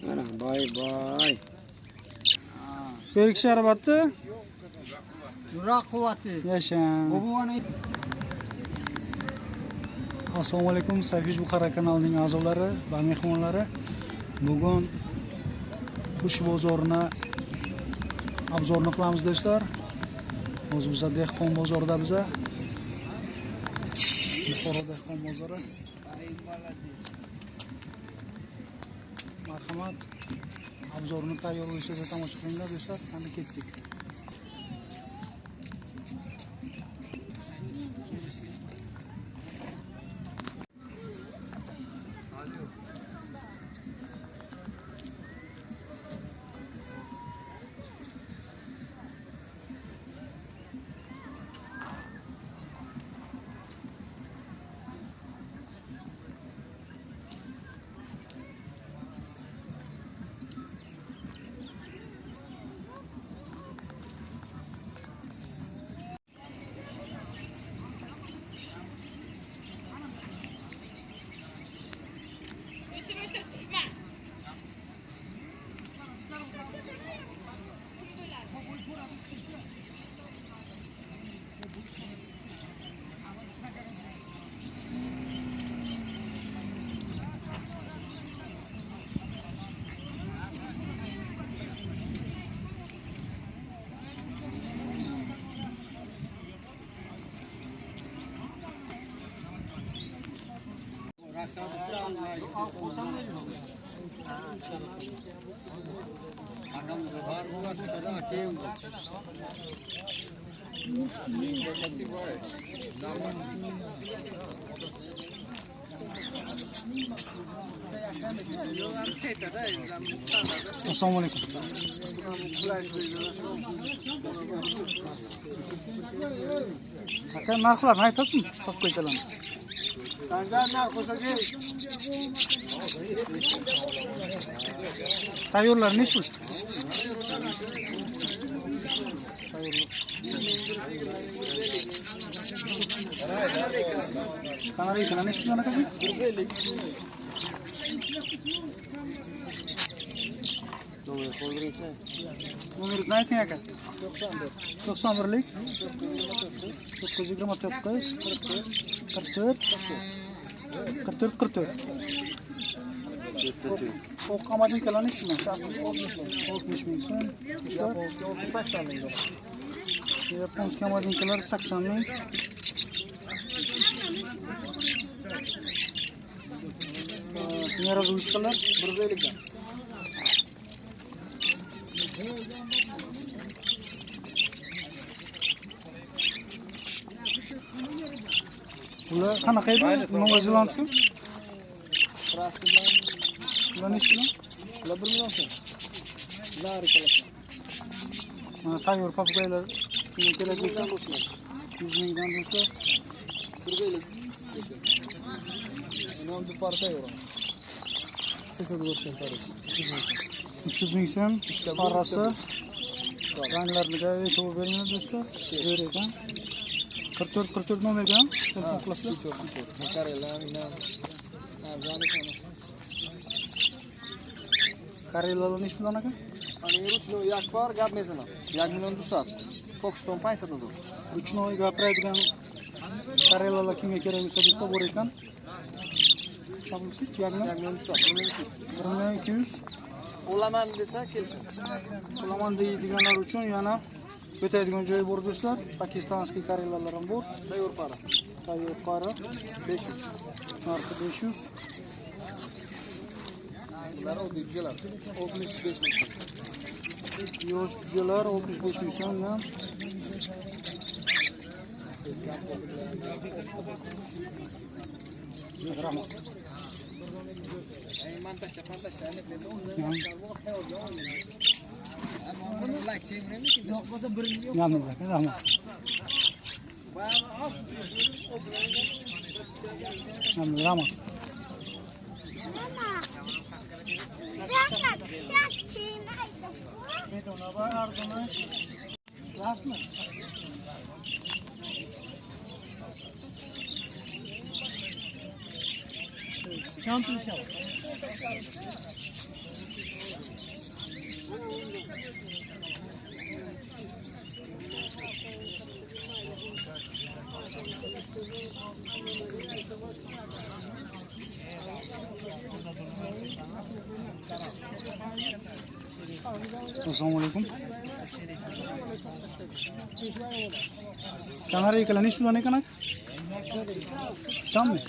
Mana boy. Perik sharbatni Yurak kuvvati. yashan. Bobuvani Assalomu alaykum, Sayfish Buxara kanalining a'zolari va mehmonlari. Bugun qush bozorini obzorni qilamiz do'stlar. O'zi biz dehqon bozorida biz. Buxoro dehqon bozori. Marhamat. Obzorni tayyorlashini tomosha qilinglar do'stlar. Qani ketdik. Assalomu alaykum. Aka, narxlarni aytasizmi? Topib qo'ysalar. Sanjar narxo'saga Tayyorlar nechi pul? Kanal ekan nechi pul aka? 150. Nomerini ayting aka. 91lik 929 O qamadın kalan nechi mi? 60 ming so'm. Yaponskiy 80 ming. Yaponskiy qamadinkalar 80 ming. Ne razımışlar? 150 dan. Bular qanaqa edi? Novozelandskiy? Kraski bilan Bular nechi pul? ular 1 million so'm. Lari kalasa. Mana tayyor papugaylar kerak bo'lsa 100 mingdan do'stlar. 150. Nom de parta euro. 82 centavos. 300 ming so'm parasi. Ranglarga e'tibor beringlar do'stlar. Zo'r ekan. 44 nom ekan. Telefon qilasizlar. Karelalar nechi puldan aka? Ani ruchnoy yak bor, gap mesana. 1 million 200. Pokiston paysada zo'r. Ruchnoy gapiradigan karelalar kimga kerak bo'lsa do'stlar bor ekan. Chablski 1 million 200. 1200 Olaman desa kelsin. Olaman deydiganlar uchun yana o'tadigan joyi bor do'stlar. Pakistanskiy karelalar ham bor. Tayyor para. Tayyor qora 500. narxi 500. Ular o büyükler. 65 ming. Yosh jujalar 65 ming so'mdan. Rahmat. Mantasha. Yalnız rahmat. Rahmat. Bedona var arzını. Rasmı. Çantı şap. Assalomu alaykum. Kanariykalar nechi puldan ekan aka? Ishdanmi?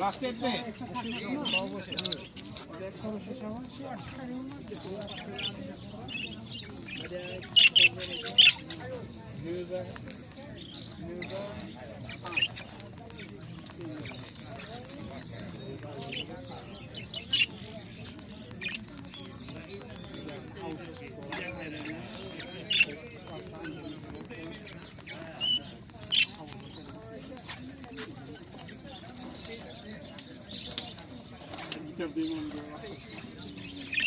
Vaqt etme.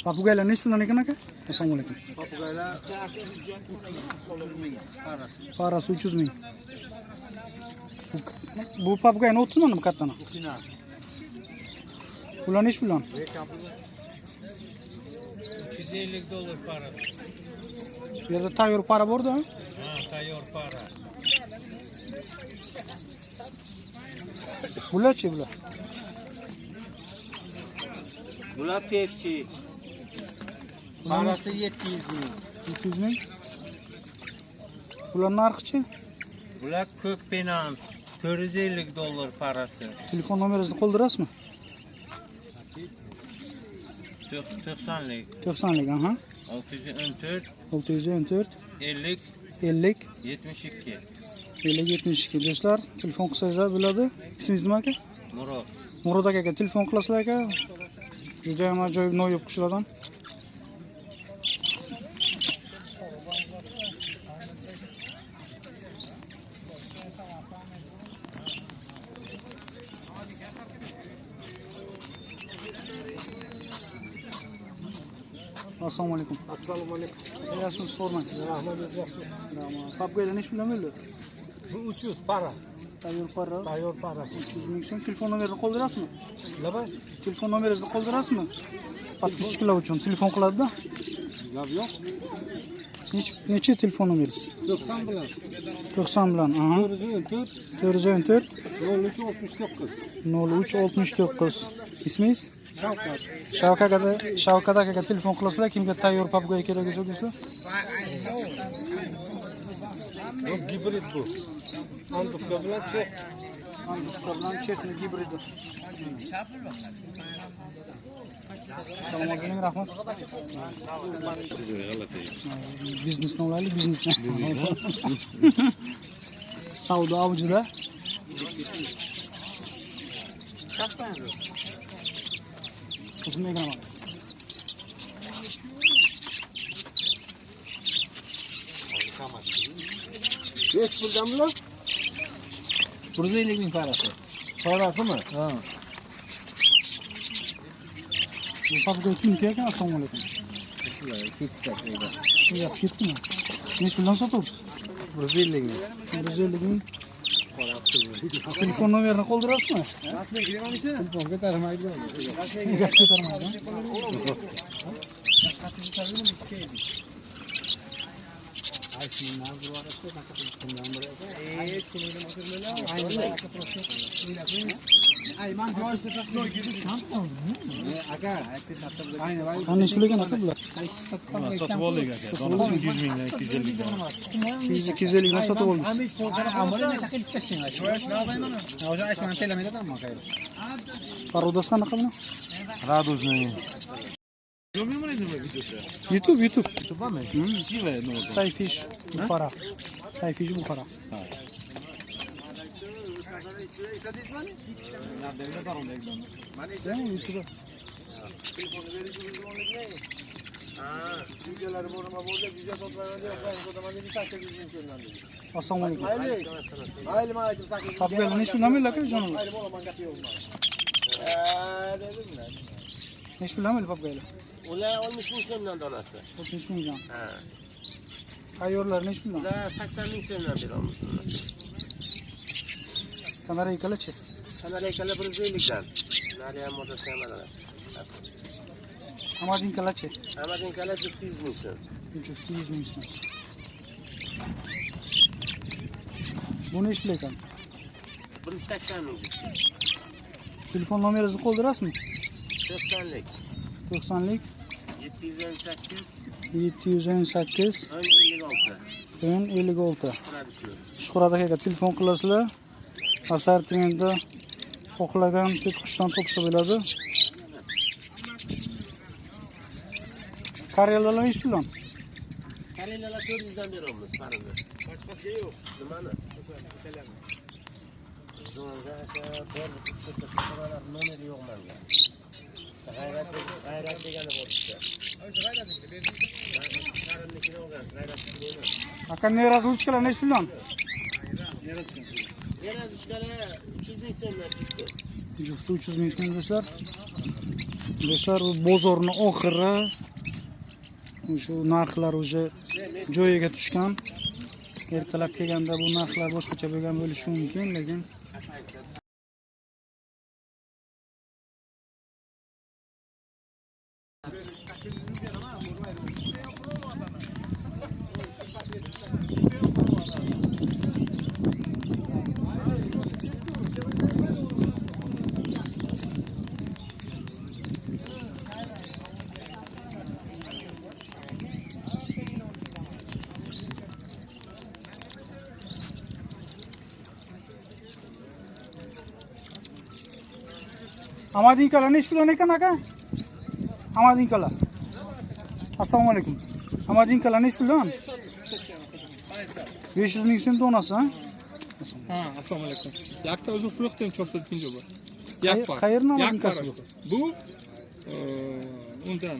Papugaylar nechi puldan ekan aka? Assalomu alaykum. Papugaylar Parasi 300 ming. Bu papugayni o'ttirmanmi kattani? Bular nechi puldan? $250 parası. Bu yerda tayyor para borda. Ha, tayyor para. Bularchi bular? Bular pefçi. Parası 700 bin. 200 ming. Bular narxichi? Bular Kökpenant. $450 parası. Telefon nomeringizni qoldirasizmi? 90'lik. 90lik, aha. 614 614 50 50 72. 50 72. Do'stlar, telefon qilsangizlar bo'ladi. Ismingiz nima aka? Murod. Murod aka telefon qilasizlar aka. Juda ham ajoyib noyob qushlardan. Assalomu alaykum. Assalomu alaykum. Yaxshimisiz, hormat. Rahmat, yaxshi. Papugaylar nechi puldan bo'ldi? Bu 300 para. Tayyor para. Tayyor para. 300 ming so'm. Telefon nomeringizni qoldirasizmi? Nima? Telefon nomeringizni qoldirasizmi? Podpischkalar uchun telefon qiladi-da. Gap yo'q. Necha telefon nomeringiz? 90 bilan. 90 bilan, aha. 414 414 0369. 0369. Ismingiz? Shavkat. Shavkat akaga telefon qilasizlar, kimga tayyor papugay kerak bo'lsa do'stlar. Bu gibrid bu. Andovka bilan chex. Andovka bilan chexni gibridi. Assalomu alaykum, rahmat. Biznesni olaylik, biznesni. Savdo avjida. Qizim ekan. Beş puldan mı lan? 150 bin parası. Parası mı? Ha. Bu papugay kimniki ekan? Assalomu alaykum. Yes, ketdimi? Nechi puldan sotyapsiz? 150 bin. 150 ming. Telefon nomerini qoldirasizmi? Telefon ko'tarmaydi. Gaz ko'tarmaydi. Qanday ishlaygan aka bular? Sotib oldik aka. Donasini 200 mingdan 250 mingdan. 250 dan sotib oldik. Parodasi qanaqa buni? Radujный. YouTube. Tupami? Сивая нота. Sayfish Buxara. Sayfish Buxara. YouTube. Assalomu alaykum. Papugaylar nechi puldan bo'ldi aka jonim? Nechi puldan bo'ldi papugaylar? Ular 60 ming so'mdan donasi. 30 mingdan. Ha. Tayyorlar nechi puldan? Ular 80 ming so'mdan beramiz. Kanariykalarchi? Kanariykalar 150 dan. Nari ham modasi ham mana. Amadinkalarchi? Amadinkalar 400 ming so'm. Jufti 100 ming so'm. Bu ne ish pul ekan? 180 ming. Telefon nomeringizni qoldirasizmi? 90'lik. 90lik 718 718 56. 56. Shuhrat akaga telefon qilasizlar. Assortimentda xohlagan ketqushdan topsa bo'ladi. Karelalar ish bilan. Karelalar 400 dan beramiz parini. Boshqasi yo'q. Nimani? Nomeri yo'q menga. G'ayrat degani bor işte. Aka ne razluchkalar ne ish bilan? Razluchkalar 300 ming so'mdan chiqdi. Jufti 300 ming so'm do'stlar. Do'stlar, bu bozorni oxiri. Shu narxlar уже joyiga tushgan. Ertalab kelganda bu narxlar boshqacha bo'lgan bo'lishi mumkin, lekin Amadinkalar ne ish bilan ekan aka? Amadinkalar. Assalomu alaykum. Amadinkalar ne ish bilan? 500 ming so'm donasi, ha? Ha, assalomu alaykum. Yakta o'zi fruxten chopsa pinjo bor. Yak bor. Qayerdan Yak Amadinkas bu? Bu undan,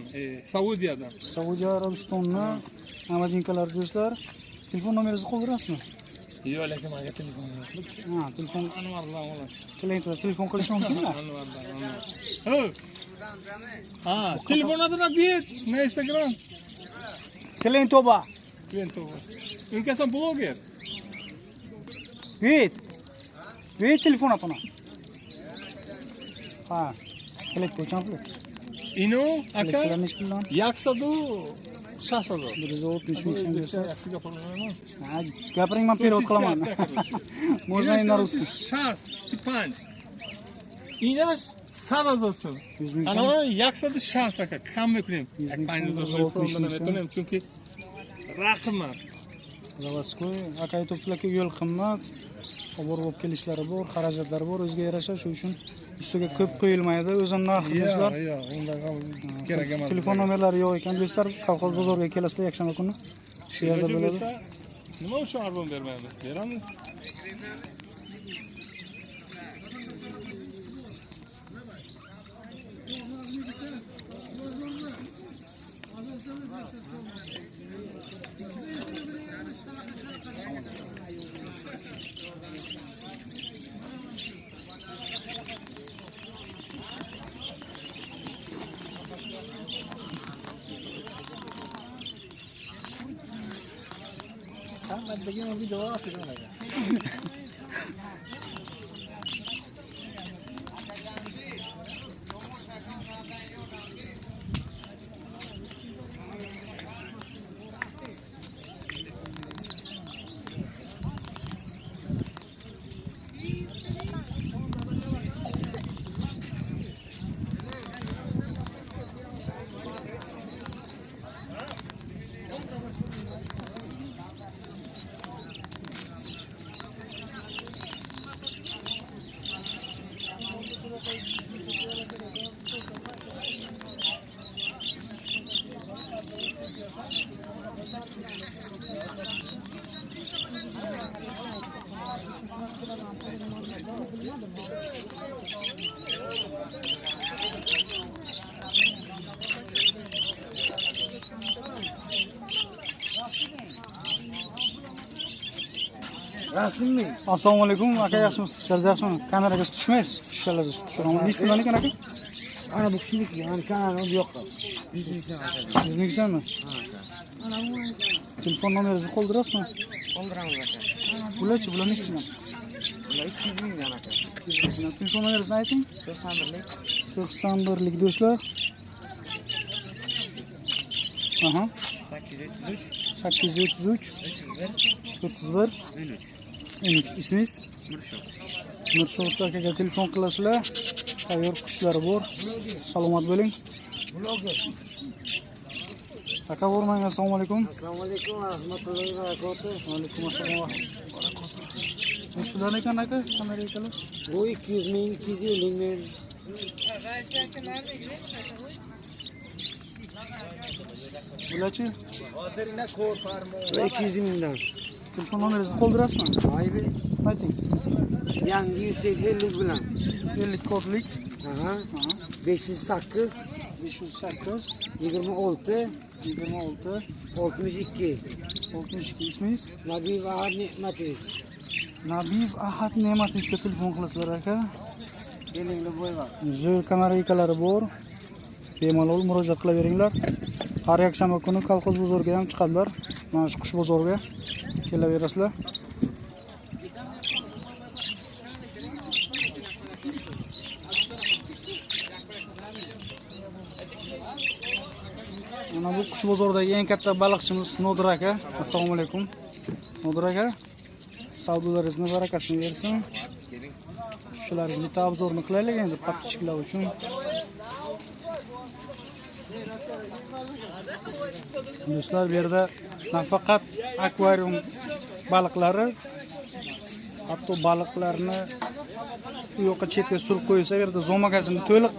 Saudiyadan. Saudiya Arabistondan Amadinkalar do'stlar. Telefon nomeringizni qoldirasizmi? Yo'q, lekin menga telefon yo'q. Ha, telefon Anvardan olasiz. klientlar telefon qilish mumkinmi? Anvardan. Ha, telefon adına bir, na Instagram. Klient oba. Klient var. Ülkesen blogger. Wait. Wait telefon apana. Ha. Klient ko'chamli. Ino, aka, Klientlar ne ish bilan? yaksadu, shasadu. 160 ming so'm do'stlar. Yaksiga qo'ymayman. Ha, gapiring, men перевод qilaman. Можно и на русский. Шас, Степан. Инаш садазоsun. 100 ming so'm. Ana yaksadu şans aka, kammi kuring. 100 ming Aynı so'm, zamanda 160 ming fondan aytaman çünkü rahmat. Zavodskoy aka aytibdilarki, yo'l qimmat, obor bo'lib kelishlari bor, xarajatlari bor, o'ziga yarasha, shu uchun ustiga ko'p qo'yilmaydi. O'zim narxi do'stlar. Yo'q, undan kerak emas. Telefon nomerlari yo'q ekan do'stlar. Kolxoz bozorga kelasizlar yakshanba kuni. Shu yerda bo'ladi. Nima uchun arzon bermaymiz? Beramiz. Degan video ostidan aka. Rasmmi? Assalomu alaykum aka, yaxshimisiz? Ishlaringiz yaxshimi? Kameraga tushmaysiz? Tushishlarsiz. Tushiraman. Nech puldan ekan aka? Ana bu kishiniki, ana kanalni bu yoqqa. 100 ming so'm aka. 100 ming so'mmi? Telefon nomeringizni qoldirasizmi? Qoldiraman aka. Bularchi, bular nech puldan? Bular 200 mingdan aka. Telefon nomeringizni ayting. 91lik 91lik do'stlar. Aha. 833 31 13. İsmingiz? Mirshabot akaga telefon qilasizlar. Tayyor qushlar bor. Salomat bo'ling. Aka o'rmang, assalomu alaykum. Assalomu alaykum va rahmatullohi va barakatuh. Va alaykum assalom. Nechtadan ekan aka? Qanday ekanlar? Bu 200 ming, 250 ming. Bularchi? Va 200 mingdan. Telefon nomeringizni qoldirasizmi? Aybi. Ayting. Yangi 150 bilan. 50 kodlik. Aha. 508 508 26 26 62. 62. İsmingiz? Nabiy Ahad Ne'matovich. Nabiyev Ahad Ne'matovichga telefon qilasizlar aka. Elingni bo'yva. Zo'r kanareykalari bor. Bemalol murojaat qilaveringlar. Har yakshanba kuni kolxoz bozoriga ham chiqadilar. Mana shu qush bozoriga kelaverasizlar. Mana bu qush bozoridagi eng katta baliqchimiz Nodir aka. Assalomu alaykum. Nodir aka, savdolaringizni barakasini bersin. Qushlarning bitta obzorini qilaylik endi подписчиклар uchun. Do'stlar, bu yerda nafaqat akvarium baliqlari, hatto baliqlarni u yoqqa chetga surib qo'ysa, bu yerda zon magazini to'liq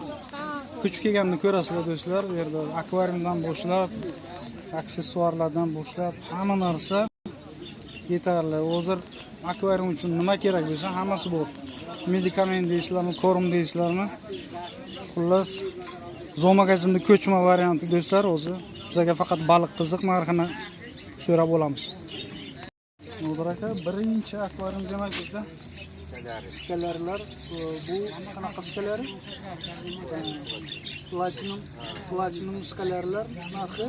ko'chib kelganini ko'rasizlar do'stlar. Bu yerda akvariumdan boshlab, aksessuarlardan boshlab hamma narsa yetarli. Hozir akvarium uchun nima kerak bo'lsa, hammasi bor. Medikament deysizlarmi, korm deysizlarmi? Xullas, zon magazinning ko'chma varianti do'stlar. O'zi bizga faqat baliq qiziq, narxini so'rab olamiz. Nodir aka, birinchi akvarium demak bizda skalarlar. Bu qanaqa skalar? Platinum skalarlar narxi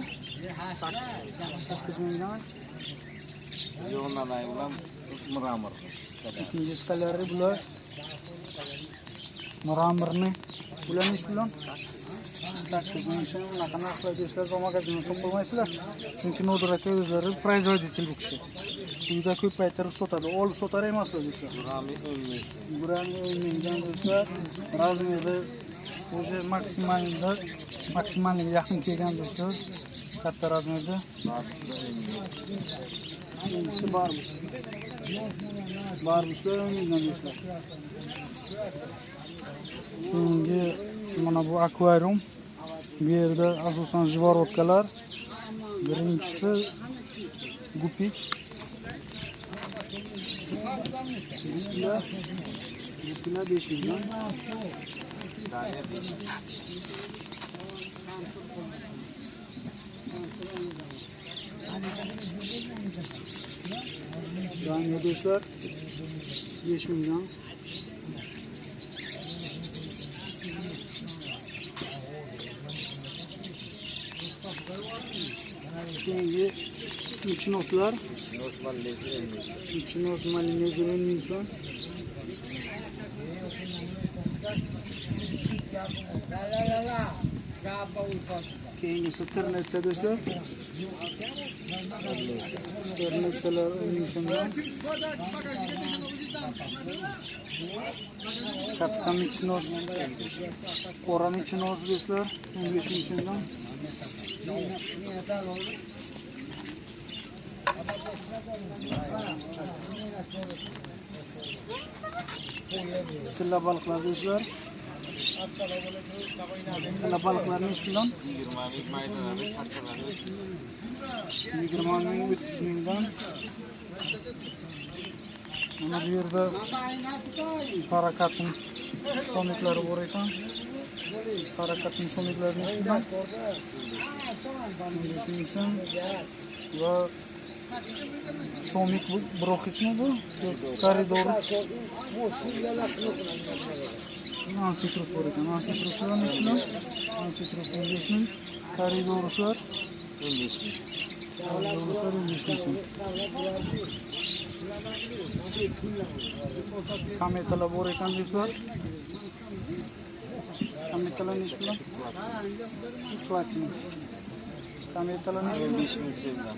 8 mingdan. Yo'llanay bilan mramor. İkinci skalari bular. Mramorni. Bular nech bilan? 8 ming so'm. Unaqa narxlar do'stlar, zon magazindan topolmaysizlar. Chunki Nodir aka o'zlari производитель bu kishi. Uyda ko'paytirib sotadi. Olib sotar emaslar do'stlar. Grami 10 ming. Grami 10 mingdan do'stlar. Razmeri o'sha maksimalga yaqin kelgan do'stlar. Katta razmerda. Hangisi barmiz? Barbuslar 10 mingdan do'stlar. Keyingi mana bu akvarium. Bu yerda asosan jivorodkalar. Birinchisi gupi. Gupilar 5 mingdan. Yani do'stlar 5 mingdan. Keyingi ichinoslar. İçinos malinezi 10 ming so'm. Keyingisi ternetsa do'stlar. Ternetsalar 10 ming so'mdan. Katta michinos, qora michinos do'stlar 15 ming so'mdan. Tilla balıklar do'stlar. Tilla balıklar nech bilan? 20 ming maydalari, kattalari. 20 ming 30 mingdan. Mana bu yerda harakatning somiklari bor ekan. Harakatning somiklari nech bilan? 15 ming so'm. Va somik bu broxismi bu? Koridorus. Ansitrus bor ekan. Ansitruslar nech bilan? Ansitrus 15 ming. Koridoruslar 15 ming. Koridoruslar 15 ming so'm. Kametalar bor ekan do'stlar. Kametalar nech bilan? Platinum. Kometalar necha? 15 ming so'mdan.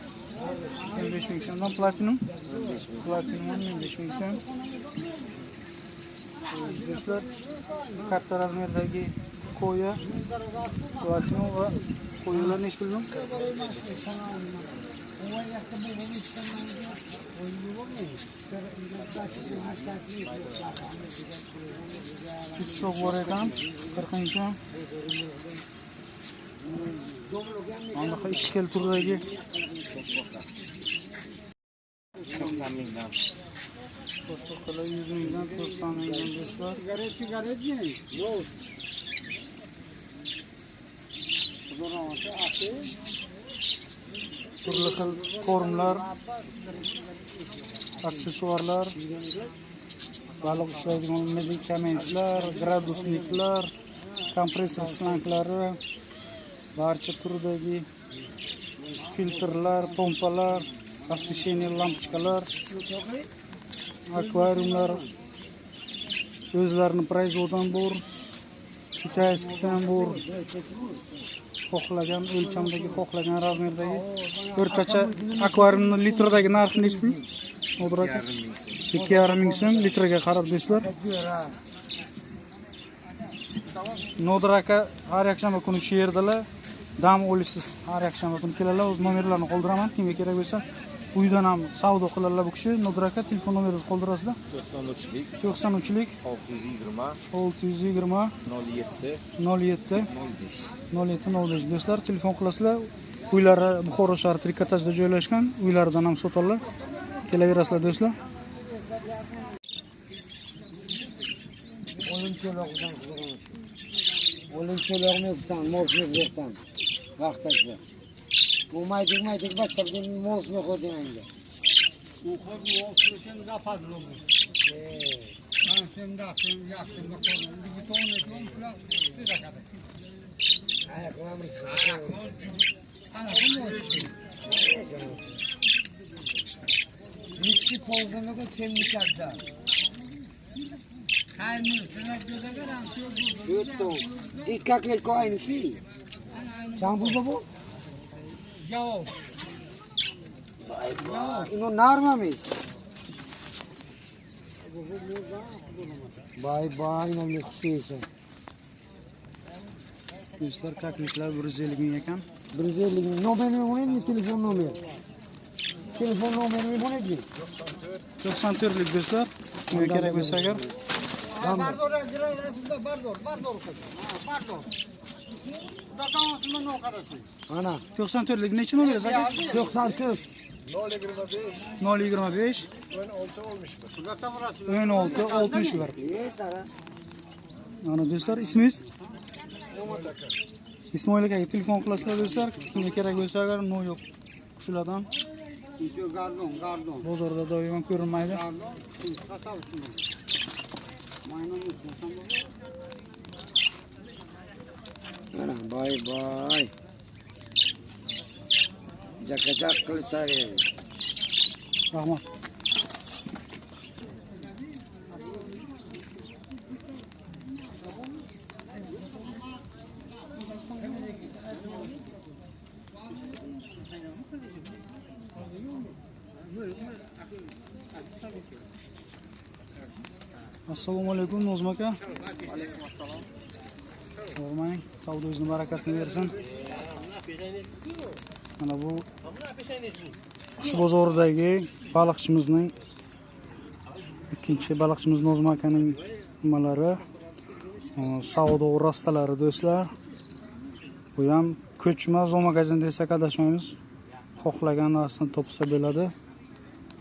15 ming so'mdan platinum. 15 ming. Platinum 15 ming so'm. Do'stlar, katta razmerdagi qo'ya platinum va qo'yalar necha puldan? Kichik bor ekan, 40 ming so'm. Anaqa ikki xil turdagi 90 mingdan. boshqalar 100 mingdan 90 mingdan do'stlar. Turli xil formlar, aksessuarlar, baliq ushlaydigan medikamentlar, gradusniklar, kompressor slanglari, barcha turdagi filtrlar, pompalar, освещение lampochkalar, akvariumlar o'zlarini производdan bor, kitayskidan bor, xohlagan o'lchamdagi, xohlagan razmerdagi o'rtacha akvariumni litrdagi narxi necha pul? Nodir aka? 2,5 ming so'm litrga qarab do'stlar. Nodir aka har yakshanba kuni shu yerdalar. Dam olishsiz har yakshanba kuni keladilar. O'z nomerlarini qoldiraman. Kimga kerak bo'lsa, uydan ham savdo qiladilar bu kishi. Nodir aka telefon nomeringizni qoldirasizlar. 93lik 93lik 620 620 07 07 05. 0705 do'stlar telefon qilasizlar. Uylari Buxoro shahri Trikotajda joylashgan. Uylaridan ham sotadilar. Kelaverasizlar do'stlar. O'limcho'loqni yo'qdan, mosni yo'qdan. Vaqtda. Bu maydik bachchaga mosni qo'yding anga. U xod u olsun da fazla oldu. Ben sen de yaptım da koydum. Bir tane koydum kulak size kadar. Ayaklarım sıkı. Ana bu ne olsun? Nişi pozlarına da çemlik yaptı. Tutto. Il cacchio il coin qui. C'ha un buco? Yo. Non narma mi. Bay ne mutlusun. Do'stlar, kakliklar 150 ming ekan. 150 ming. Nomerimi o'yning telefon nomeri. Telefon nomerimi o'yning. 94lik do'stlar. Kimga kerak bo'lsa agar Bardor. Ana. 94lik necha nomeringiz aka? 94. 025 16 61. Ana do'stlar, ismingiz? Ismoil akaga telefon qilasizlar do'stlar. Kimga kerak bo'lsa agar no yo'q. Shulardan bozorda doim ko'rinmaydi. Ana bay. Jakajak qilsari. Rahmat. Assalomu alaykum Nozim aka. Alaykum assalom. O'rmang, savdoingizni barakasini bersin. Mana bu Qush bozoridagi baliqchimizning ikkinchi baliqchimiz Nozim akaning nimalari, savdo rastalari do'stlar. Bu ham ko'chma zoomagazin desak adashmaymiz. Xohlagan narsani topsa bo'ladi.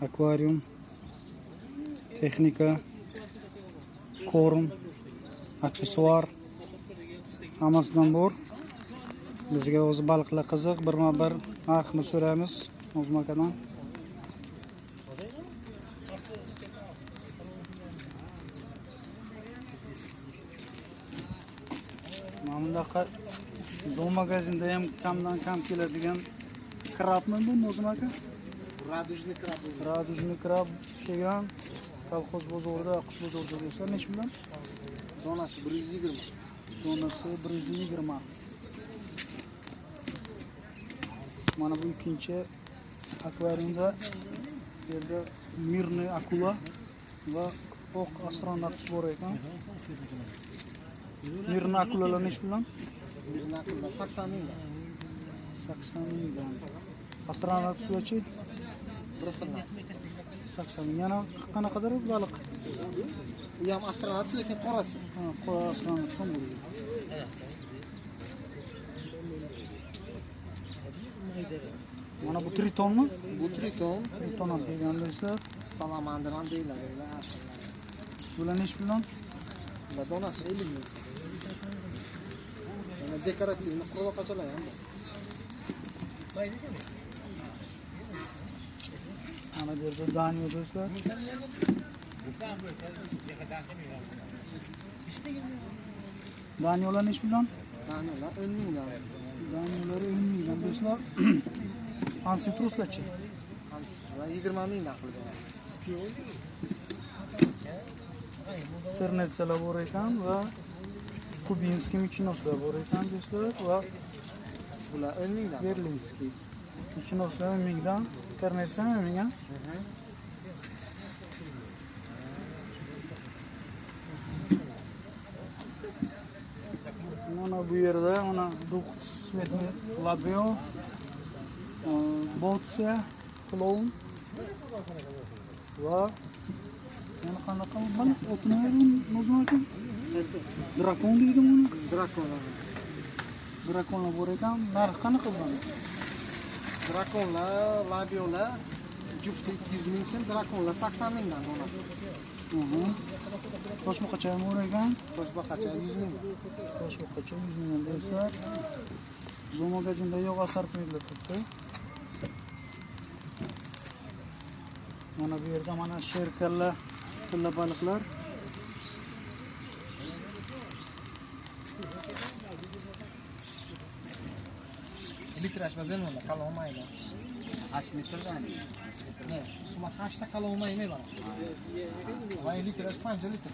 Akvarium, texnika, korm, aksessuar hammasidan bor. Bizga o'zi baliqlar qiziq, birma-bir narxini so'raymiz Nozim akadan. Mana bunaqa zoomagazinda ham kamdan kam keladigan krabmi bu Nozim aka? Radujni krab kelgan kolxoz bozorida, qush bozorida do'stlar, necha bilan? Donasi 120. Donasi 120. Mana bu ikkinchi akvariumda bu yerda Mirny akula va oq astronavt bor ekan. Mirny akulalar nechi puldan? Birini akılda 80 ming. 80 mingdan. Astronavtlarchi Bir xillar. 80 ming. Yana qanaqadir baliq? Bu ham astronavt lekin qorasi. Ha, qora astronavt ham bor. Mana bu tritonmi? Bu triton, Triton ham kelgan do'stlar. salamandr ham deyiladi. Bular nechi puldan? Ular donasi 50 ming. Mana dekorativni qurg'oqachalar ham bor. Mana bu yerda Daniya do'stlar. Daniyalar nechi puldan? Daniyalar 10 mingdan. Daniyalar 10 mingdan do'stlar. Ansitruslarchi? Hamsizlar 20 mingdan qilib beramiz. Ternetsalar bor ekan va Kubinskiy michinoslar bor ekan do'stlar va Bular 10 mingdan. Berlinskiy. Michinoslar 10 mingdan, Ternetsa 10 mingdan. Mana bu yerda mana Duxt Svetni Labio, Botsia, Clown va yana qanaqa baliq o'tmaydi nozim aka? Drakon deydi buni. Drakonlar. Drakonlar bor ekan. Narx qanaqa bo'ladi? Drakonlar, labiolar jufti 200 ming so'm, drakonlar 80 mingdan donasi. Toshbaqacha ham bor ekan. Toshbaqacha 100 ming. Toshbaqacha 100 mingdan do'stlar. Zoom magazinda yo'q assortimentlar turibdi. Mana bu yerda mana sherkalla, tilla baliqlar. Litrashmaz emas, qalolmaydi. 8 litrdan. Ne? Suma 8 ta qalolmaymi bana? Va litrash 5 litr.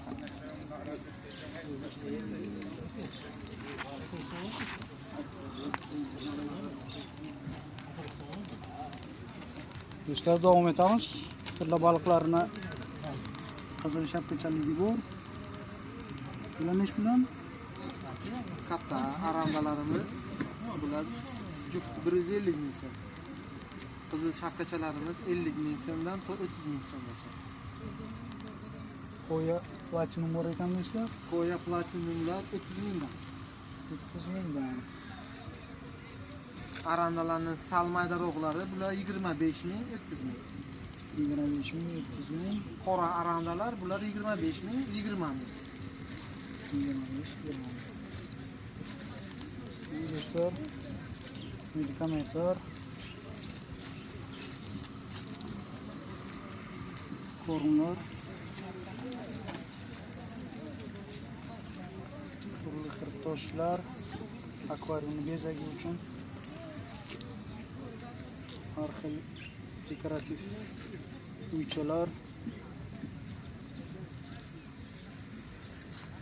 Do'stlar davom etamiz. Tilla baliqlarni qizil shapkachaligi bor. Bular nechi puldan? Katta arandalarimiz bular jufti 150 ming so'm. Qizil shapkachalarimiz 50 ming so'mdan 30 ming so'mgacha. Qo'ya platinum bor ekan do'stlar. Koya platinumlar 30 mingdan. 30 mingdan. Arandalarning salmaydaroqlari bular 25 ming, 30 ming. 25 ming, 30 ming, Qora arandalar bular 25 ming, 20 ming. 25, 20 ming. Do'stlar, medikamentlar, korunlar, turli xil toshlar, akvariumni bezagi uchun har xil dekorativ uychalar,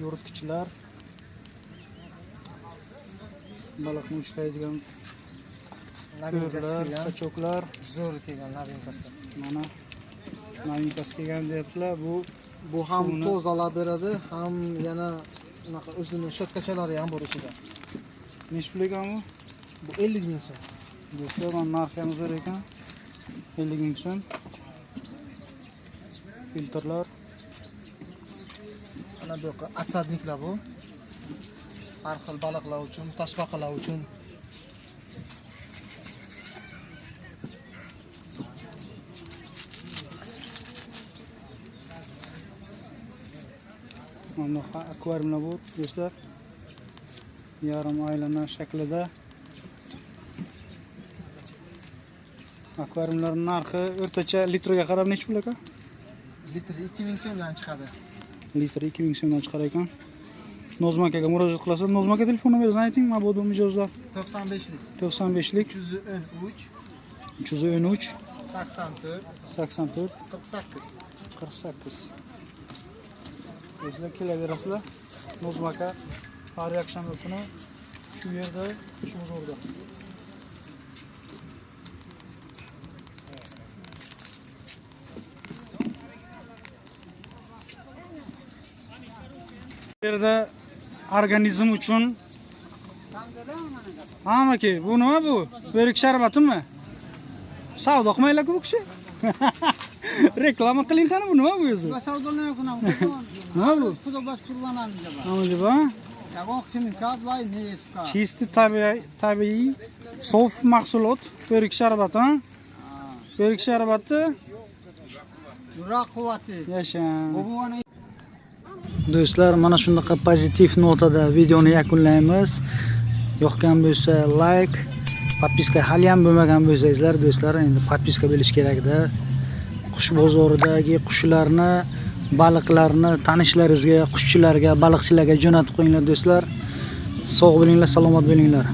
yoritgichlar, baliqni ushlaydigan ko'rlar, sachoklar, zo'r kelgan novinkasi. mana novinkasi kelgan deyaptilar. Bu ham suvni- tozalab beradi, ham yana unaqa o'zini shotkachalari ham bor ichida. nechi pul ekan bu? Bu 50 ming so'm. Do'stlar, mana narxi ham zo'r ekan. 50 ming so'm. Filtrlar, Mana bu yoqqa atsadniklar bu. Har xil baliqlar uchun, toshbaqalar uchun. mana akvariumlar bor do'stlar. Yarim aylana shaklida. Akvariumlarning narxi o'rtacha litriga qarab nechi pul ekan? Litri 2000 so'mdan chiqadi. Litr 2000 so'mdan chiqar ekan. Nozim akaga murojaat qilasiz. Nozim aka telefon nomeringizni ayting. Mabodo mijozlar 95lik 95lik 313 313 84 84 48. 48. O'zlar kelaverasizlar. Nozim aka har yakshanba kuni shu yerda, shu bozorda. Bu yerda organizm uchun amaki, bu nima bu? O'rik sharbatimi? Savdo qilmaylar-ku bu kishi. Reklama qiling qani, bu nima bu o'zi? Savdolamay kunam. Nima bu? Xudo bas qurbanamiz deb. Nima deb? Yag'on ximikat va neska. Чисто tabiiy, sof mahsulot, o'rik sharbati, ha? O'rik sharbati Yurak quvvati. yashan. Do'stlar, mana shunaqa pozitiv notada videoni yakunlaymiz. Yoqgan bo'lsa like, podpiska hali ham bo'lmagan bo'lsangizlar do'stlar, endi podpiska bo'lish kerak-da. Qush bozoridagi qushlarni, baliqlarni tanishlaringizga, qushchilarga, baliqchilarga jo'natib qo'yinglar do'stlar. Sog' bo'linglar, salomat bo'linglar.